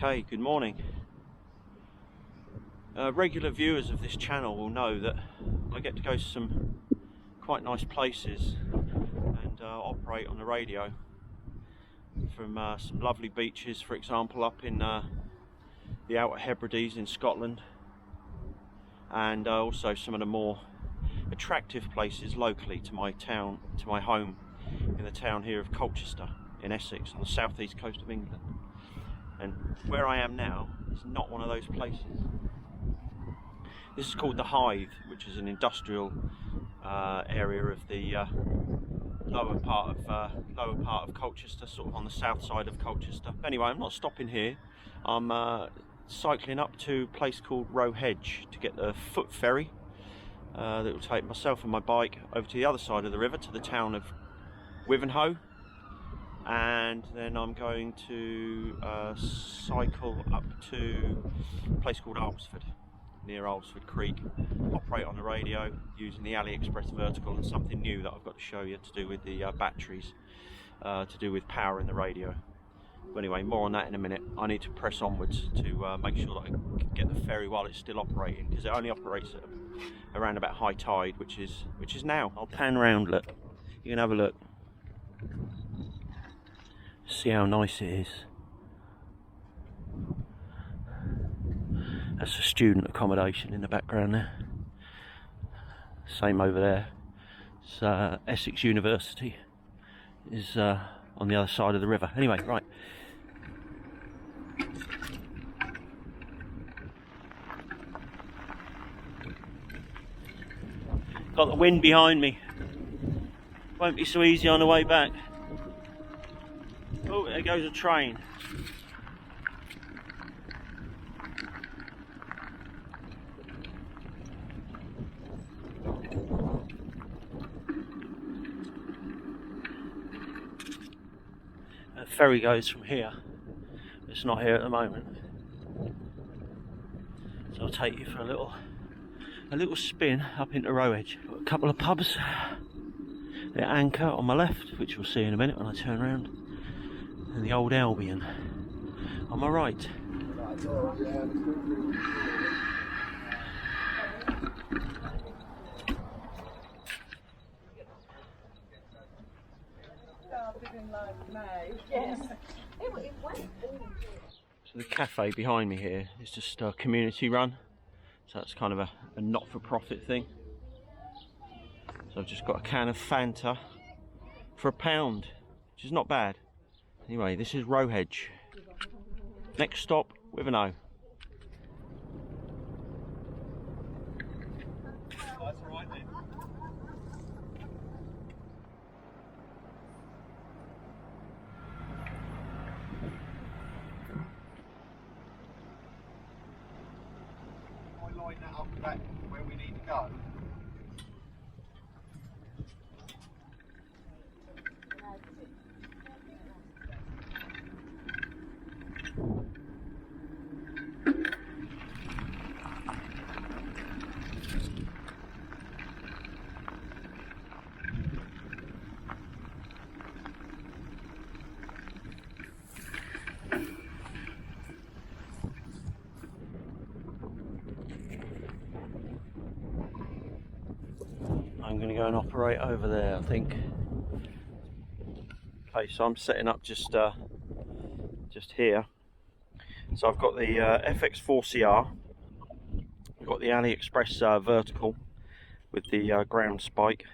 Okay, good morning. Regular viewers of this channel will know that I get to go to some quite nice places and operate on the radio, from some lovely beaches, for example, up in the Outer Hebrides in Scotland, and also some of the more attractive places locally to my town, to my home in the town here of Colchester in Essex on the southeast coast of England. And where I am now is not one of those places. This is called the Hive, which is an industrial area of the lower part of Colchester, sort of on the south side of Colchester. Anyway, I'm not stopping here. I'm cycling up to a place called Roe Hedge to get the foot ferry that will take myself and my bike over to the other side of the river, to the town of Wivenhoe. And then I'm going to cycle up to a place called Alresford, near Alresford Creek, operate on the radio using the AliExpress vertical, and something new that I've got to show you to do with the batteries, to do with power in the radio. But anyway, more on that in a minute. I need to press onwards to make sure that I can get the ferry while it's still operating, because it only operates at around about high tide, which is now. I'll pan round, look. You can have a look. See how nice it is. That's the student accommodation in the background there. Same over there. It's Essex University is on the other side of the river. Anyway, right. Got the wind behind me. Won't be so easy on the way back. Oh, there goes a train. The ferry goes from here. It's not here at the moment. So I'll take you for a little spin up into Roe Hedge. Got a couple of pubs. The Anchor on my left, which we'll see in a minute when I turn around, and the Old Albion on my right. So the cafe behind me here is just community run, so that's kind of a not-for-profit thing. So I've just got a can of Fanta for £1, which is not bad. Anyway, this is Roe Hedge. Next stop, Wivenhoe. That's all right then. I line that up back where we need to go. I'm going to go and operate over there, I think. Okay, so I'm setting up just here. So I've got the FX4CR, I've got the AliExpress vertical with the ground spike,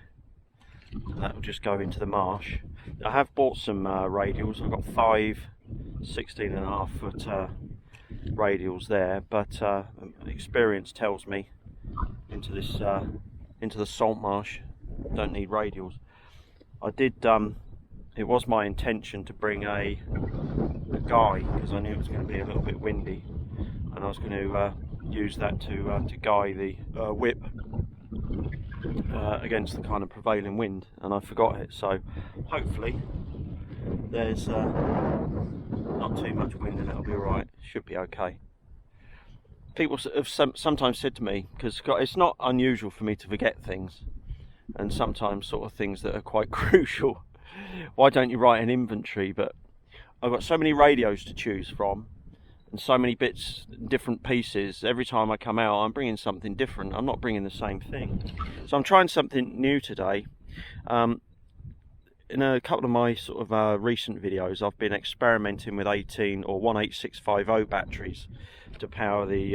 and that will just go into the marsh. I have bought some radials. I've got 5 16.5 foot radials there, but experience tells me into the salt marsh don't need radials. I did it was my intention to bring a guy, because I knew it was going to be a little bit windy, and I was going to use that to guy the whip against the kind of prevailing wind, and I forgot it. So hopefully there's not too much wind and it'll be alright. Should be okay. People have sometimes said to me, because it's not unusual for me to forget things, and sometimes sort of things that are quite crucial, why don't you write an inventory? But I've got so many radios to choose from and so many bits, different pieces. Every time I come out I'm bringing something different. I'm not bringing the same thing. So I'm trying something new today. In a couple of my sort of recent videos I've been experimenting with 18 or 18650 batteries to power the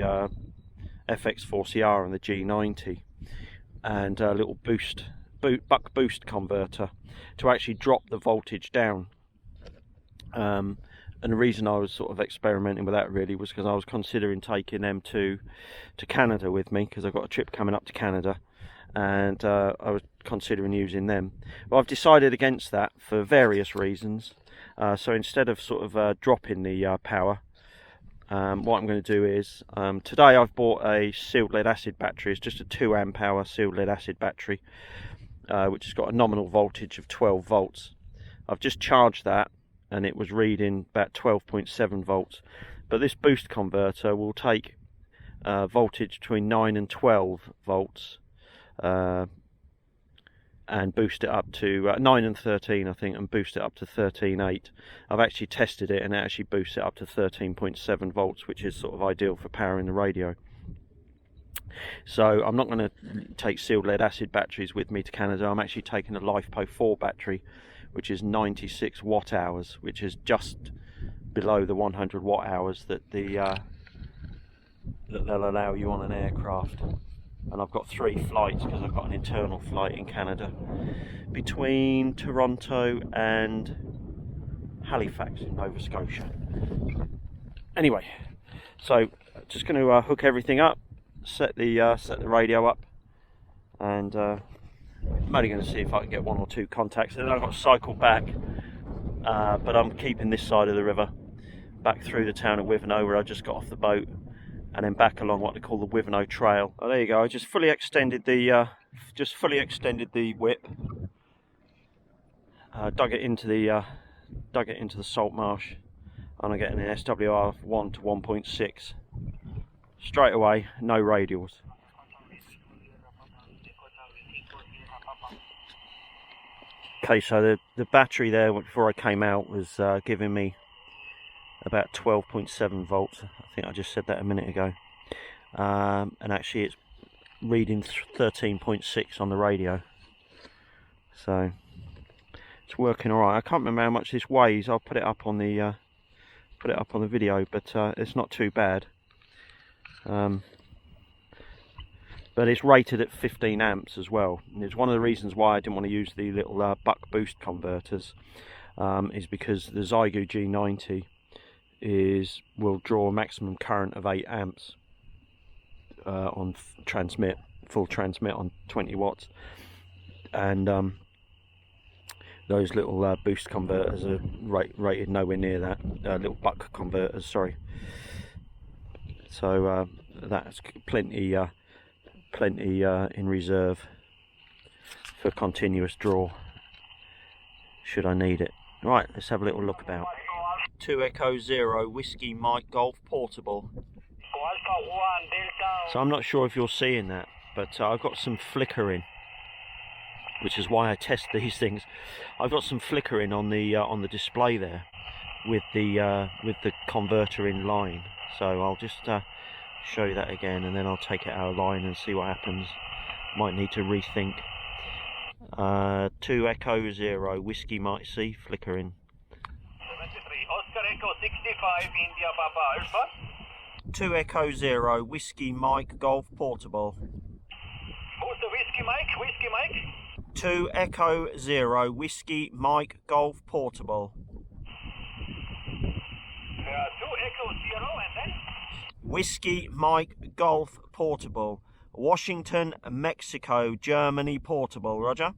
FX4CR and the G90, and a little buck boost converter to actually drop the voltage down. And the reason I was sort of experimenting with that really was because I was considering taking them to Canada with me, because I've got a trip coming up to Canada, and I was considering using them. But I've decided against that for various reasons. So instead of sort of dropping the power, what I'm going to do is, today I've bought a sealed lead acid battery. It's just a 2 amp hour sealed lead acid battery, which has got a nominal voltage of 12 volts. I've just charged that and it was reading about 12.7 volts. But this boost converter will take voltage between 9 and 12 volts and boost it up to 9 and 13 I think, and boost it up to 13.8. I've actually tested it and it actually boosts it up to 13.7 volts, which is sort of ideal for powering the radio. So I'm not going to take sealed lead acid batteries with me to Canada. I'm actually taking a LiFePO 4 battery, which is 96 watt hours, which is just below the 100 watt hours that they'll allow you on an aircraft. And I've got 3 flights, because I've got an internal flight in Canada between Toronto and Halifax in Nova Scotia. Anyway, so just going to hook everything up, set the radio up, and I'm only going to see if I can get 1 or 2 contacts, and then I've got to cycle back, but I'm keeping this side of the river, back through the town of Wivenhoe where I just got off the boat, and then back along what they call the Wivenhoe Trail. Oh, there you go. I just fully extended the whip, dug it into the salt marsh, and I'm getting an SWR 1 to 1.6 straight away, no radials. Okay, so the battery there before I came out was giving me about 12.7 volts. I think I just said that a minute ago, and actually it's reading 13.6 on the radio, so it's working all right. I can't remember how much this weighs. I'll put it up on the video, but it's not too bad. But it's rated at 15 amps as well. And it's one of the reasons why I didn't want to use the little buck boost converters, is because the Zygo G90 will draw a maximum current of 8 amps on full transmit on 20 watts, and those little boost converters are rated nowhere near that. Little buck converters, sorry. So that's plenty in reserve for continuous draw should I need it. Right, let's have a little look about. 2 Echo Zero Whiskey Mike Golf Portable. So I'm not sure if you're seeing that, but I've got some flickering, which is why I test these things. I've got some flickering on the display there with the converter in line. So I'll just show you that again, and then I'll take it out of line and see what happens. Might need to rethink. 2 Echo Zero Whiskey Mike C flickering. 73 Oscar Echo 65 India Papa Alpha. 2 Echo Zero Whiskey Mike Golf Portable. Who's the Whiskey Mike? Whiskey Mike? 2 Echo Zero Whiskey Mike Golf Portable. 2 Echo Zero and then? Whiskey Mike Golf Portable. Washington, Mexico, Germany Portable. Roger.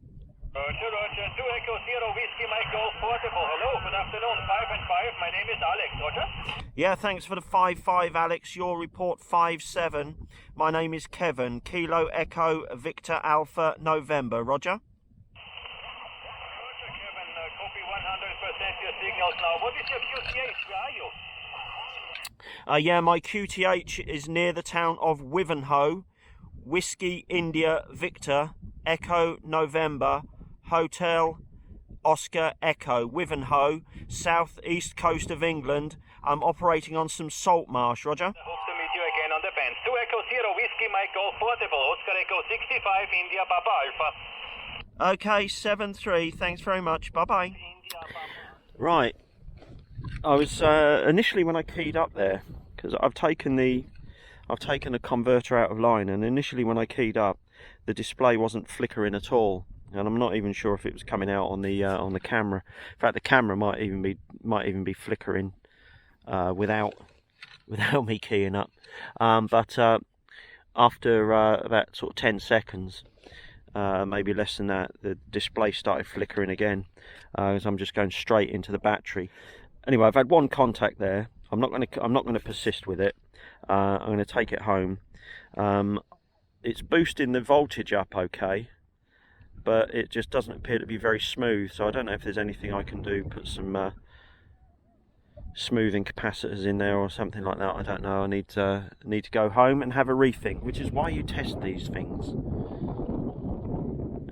Roger, Roger. 2 Echo 0 Whiskey Mike Golf Portable. Hello, good afternoon. 5 and 5. My name is Alex. Roger. Yeah, thanks for the 5-5, Alex. Your report 5-7. My name is Kevin. Kilo Echo Victor Alpha November. Roger. Roger, Kevin. Copy 100% your signals now. What is your QTH? Where are you? Yeah, my QTH is near the town of Wivenhoe. Whiskey India Victor Echo November Hotel Oscar Echo, Wivenhoe, south east coast of England. I'm operating on some salt marsh. Roger. I hope to meet you again on the bench. 2 Echo 0 Whiskey Mike Golf Portable. Oscar Echo 65 India Papa Alpha. Okay, 7-3. Thanks very much. Bye bye. Right. I was initially when I keyed up there, because I've taken a converter out of line, and initially when I keyed up, the display wasn't flickering at all, and I'm not even sure if it was coming out on the camera. In fact, the camera might even be flickering without me keying up. But after about sort of 10 seconds, maybe less than that, the display started flickering again, as I'm just going straight into the battery. Anyway, I've had one contact there. I'm not going to persist with it. I'm going to take it home. It's boosting the voltage up okay, but it just doesn't appear to be very smooth. So I don't know if there's anything I can do. Put some smoothing capacitors in there or something like that. I don't know. I need to go home and have a rethink, which is why you test these things.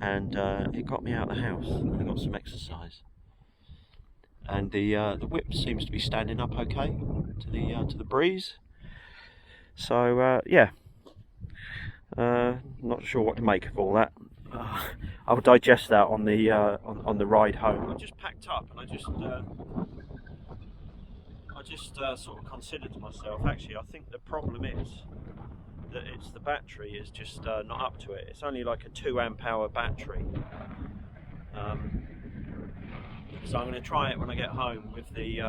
And it got me out of the house. I got some exercise. And the whip seems to be standing up okay to the breeze. So yeah, not sure what to make of all that. I'll digest that on the ride home. I just packed up and I just sort of considered to myself, actually, I think the problem is that it's the battery is just not up to it. It's only like a 2 amp hour battery. So I'm going to try it when I get home with the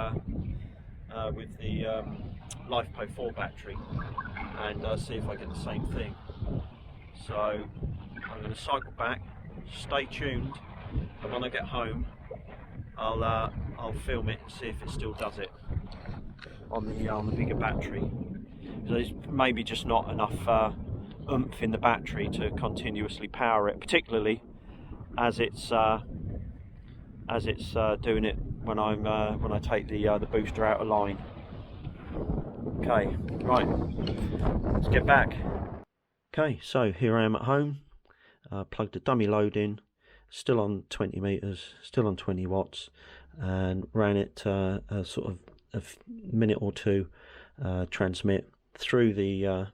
LifePo 4 battery, and see if I get the same thing. So I'm going to cycle back, stay tuned, and when I get home I'll film it and see if it still does it on the bigger battery. There's maybe just not enough oomph in the battery to continuously power it, particularly as it's doing it when I take the booster out of line. Okay, right, let's get back. Okay, so here I am at home. Plugged a dummy load in, still on 20 meters, still on 20 watts, and ran it a sort of a minute or two transmit through the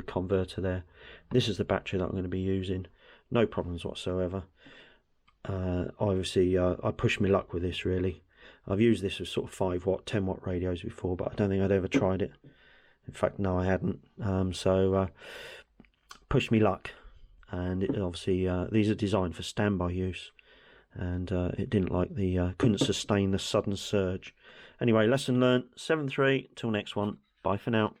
converter there. This is the battery that I'm going to be using. No problems whatsoever. Obviously, I pushed my luck with this, really. I've used this with sort of 5 watt, 10 watt radios before, but I don't think I'd ever tried it. In fact, no, I hadn't. So pushed me luck, and it obviously these are designed for standby use, and it didn't like couldn't sustain the sudden surge. Anyway, lesson learned. 7-3. Till next one. Bye for now.